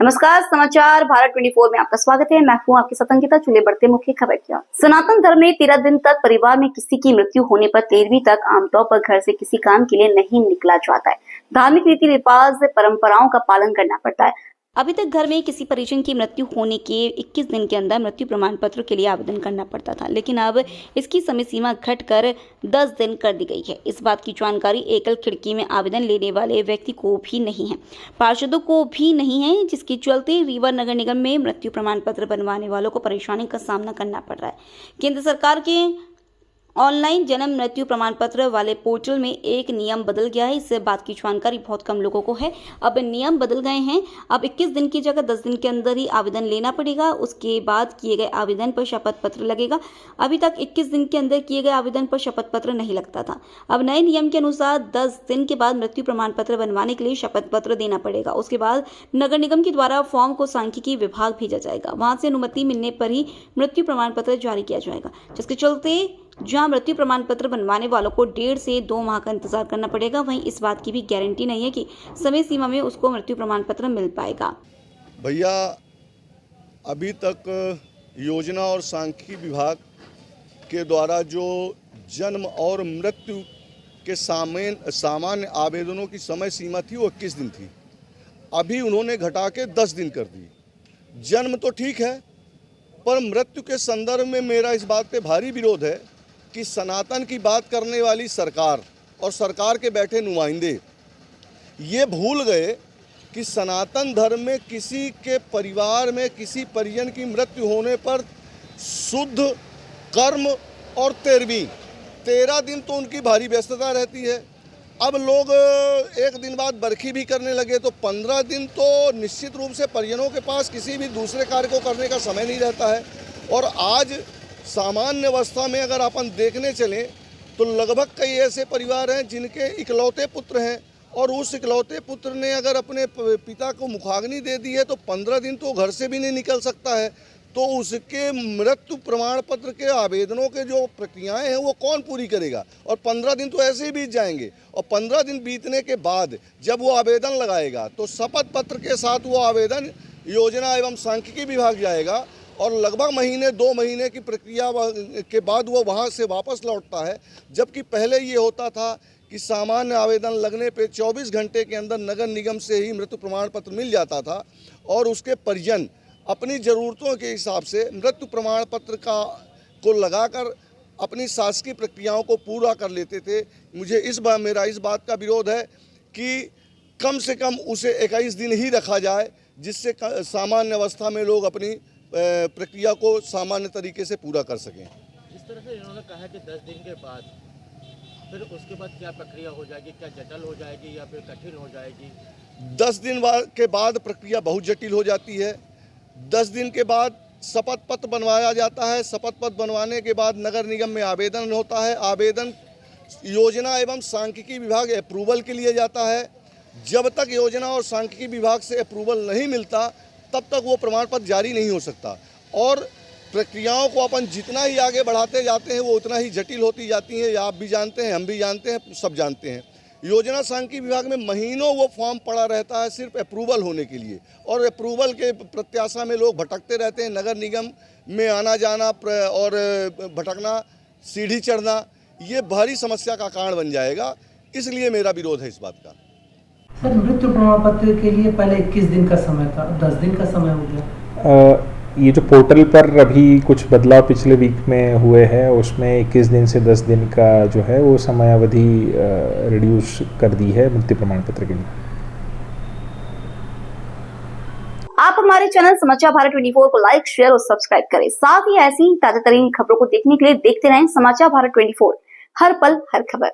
नमस्कार, समाचार भारत 24 में आपका स्वागत है। मैं हूं आपकी साथ अंकिता। चलिए बढ़ते मुख्य खबर की ओर। सनातन धर्म में 13 दिन तक परिवार में किसी की मृत्यु होने पर 13वीं तक आमतौर पर घर से किसी काम के लिए नहीं निकला जाता है। धार्मिक रीति रिवाज परंपराओं का पालन करना पड़ता है। अभी तक घर में किसी परिजन की मृत्यु होने के 21 दिन के अंदर मृत्यु प्रमाण पत्र के लिए आवेदन करना पड़ता था, लेकिन अब इसकी समय सीमा घटकर 10 दिन कर दी गई है। इस बात की जानकारी एकल खिड़की में आवेदन लेने वाले व्यक्ति को भी नहीं है, पार्षदों को भी नहीं है, जिसके चलते रीवा नगर निगम में मृत्यु प्रमाण पत्र बनवाने वालों को परेशानी का सामना करना पड़ रहा है। केंद्र सरकार के ऑनलाइन जन्म मृत्यु प्रमाण पत्र वाले पोर्टल में एक नियम बदल गया है। इस बात की जानकारी बहुत कम लोगों को है। अब नियम बदल गए हैं। अब 21 दिन की जगह 10 दिन के अंदर ही आवेदन लेना पड़ेगा। उसके बाद किए गए आवेदन पर शपथ पत्र लगेगा। अभी तक 21 दिन के अंदर किए गए आवेदन पर शपथ पत्र नहीं लगता था। अब नए नियम के अनुसार 10 दिन के बाद मृत्यु प्रमाण पत्र बनवाने के लिए शपथ पत्र देना पड़ेगा। उसके बाद नगर निगम के द्वारा फॉर्म को सांख्यिकी विभाग भेजा जाएगा। वहां से अनुमति मिलने पर ही मृत्यु प्रमाण पत्र जारी किया जाएगा, जिसके चलते जहां मृत्यु प्रमाण पत्र बनवाने वालों को 1.5 से 2 माह का इंतजार करना पड़ेगा, वहीं इस बात की भी गारंटी नहीं है कि समय सीमा में उसको मृत्यु प्रमाण पत्र मिल पाएगा। भैया, अभी तक योजना और सांख्यिकी विभाग के द्वारा जो जन्म और मृत्यु के सामान्य आवेदनों की समय सीमा थी वो 21 दिन थी। अभी उन्होंने घटा के 10 दिन कर दी। जन्म तो ठीक है, पर मृत्यु के संदर्भ में मेरा इस बात पे भारी विरोध है कि सनातन की बात करने वाली सरकार और सरकार के बैठे नुमाइंदे ये भूल गए कि सनातन धर्म में किसी के परिवार में किसी परिजन की मृत्यु होने पर शुद्ध कर्म और 13 दिन तो उनकी भारी व्यस्तता रहती है। अब लोग एक दिन बाद बरखी भी करने लगे तो 15 दिन तो निश्चित रूप से परिजनों के पास किसी भी दूसरे कार्य को करने का समय नहीं रहता है। और आज सामान्य अवस्था में अगर अपन देखने चलें तो लगभग कई ऐसे परिवार हैं जिनके इकलौते पुत्र हैं, और उस इकलौते पुत्र ने अगर अपने पिता को मुखाग्नि दे दी है तो 15 दिन तो घर से भी नहीं निकल सकता है। तो उसके मृत्यु प्रमाण पत्र के आवेदनों के जो प्रक्रियाएं हैं वो कौन पूरी करेगा? और 15 दिन तो ऐसे ही बीत जाएंगे। और 15 दिन बीतने के बाद जब वो आवेदन लगाएगा तो शपथ पत्र के साथ वो आवेदन योजना एवं सांख्यिकी विभाग जाएगा, और लगभग 2 महीने की प्रक्रिया के बाद वो वहाँ से वापस लौटता है। जबकि पहले ये होता था कि सामान्य आवेदन लगने पे 24 घंटे के अंदर नगर निगम से ही मृत्यु प्रमाण पत्र मिल जाता था, और उसके परिजन अपनी ज़रूरतों के हिसाब से मृत्यु प्रमाण पत्र को लगाकर अपनी शासकीय प्रक्रियाओं को पूरा कर लेते थे। मेरा इस बात का विरोध है कि कम से कम उसे 21 दिन ही रखा जाए, जिससे सामान्य अवस्था में लोग अपनी प्रक्रिया को सामान्य तरीके से पूरा कर सकें। जिस तरह से इन्होंने कहा कि 10 दिन के बाद फिर उसके बाद क्या प्रक्रिया हो जाएगी? क्या जटिल हो जाएगी या फिर कठिन हो जाएगी? 10 दिन के बाद प्रक्रिया बहुत जटिल हो जाती है। 10 दिन के बाद शपथ पत्र बनवाया जाता है। शपथ पत्र बनवाने के बाद नगर निगम में आवेदन होता है। आवेदन योजना एवं सांख्यिकी विभाग अप्रूवल के लिए जाता है। जब तक योजना और सांख्यिकी विभाग से अप्रूवल नहीं मिलता तब तक वो प्रमाण पत्र जारी नहीं हो सकता। और प्रक्रियाओं को अपन जितना ही आगे बढ़ाते जाते हैं वो उतना ही जटिल होती जाती है। आप भी जानते हैं, हम भी जानते हैं, सब जानते हैं। योजना सांख्यिकी विभाग में महीनों वो फॉर्म पड़ा रहता है सिर्फ अप्रूवल होने के लिए, और अप्रूवल के प्रत्याशा में लोग भटकते रहते हैं। नगर निगम में आना जाना और भटकना, सीढ़ी चढ़ना, ये भारी समस्या का कारण बन जाएगा। इसलिए मेरा विरोध है इस बात का। सर, मृत्यु प्रमाण पत्र के लिए पहले 21 दिन का समय था, 10 दिन का समय हो गया। ये जो पोर्टल पर अभी कुछ बदलाव पिछले वीक में हुए हैं, उसमें 21 दिन से 10 दिन का जो है वो समय अवधि रिड्यूस कर दी है मृत्यु प्रमाण पत्र के लिए। आप हमारे चैनल समाचार भारत 24 को लाइक, शेयर और सब्सक्राइब करें। साथ ही ऐसी ताजा तरीन खबरों को देखने के लिए देखते रहें समाचार भारत 24, हर पल हर खबर।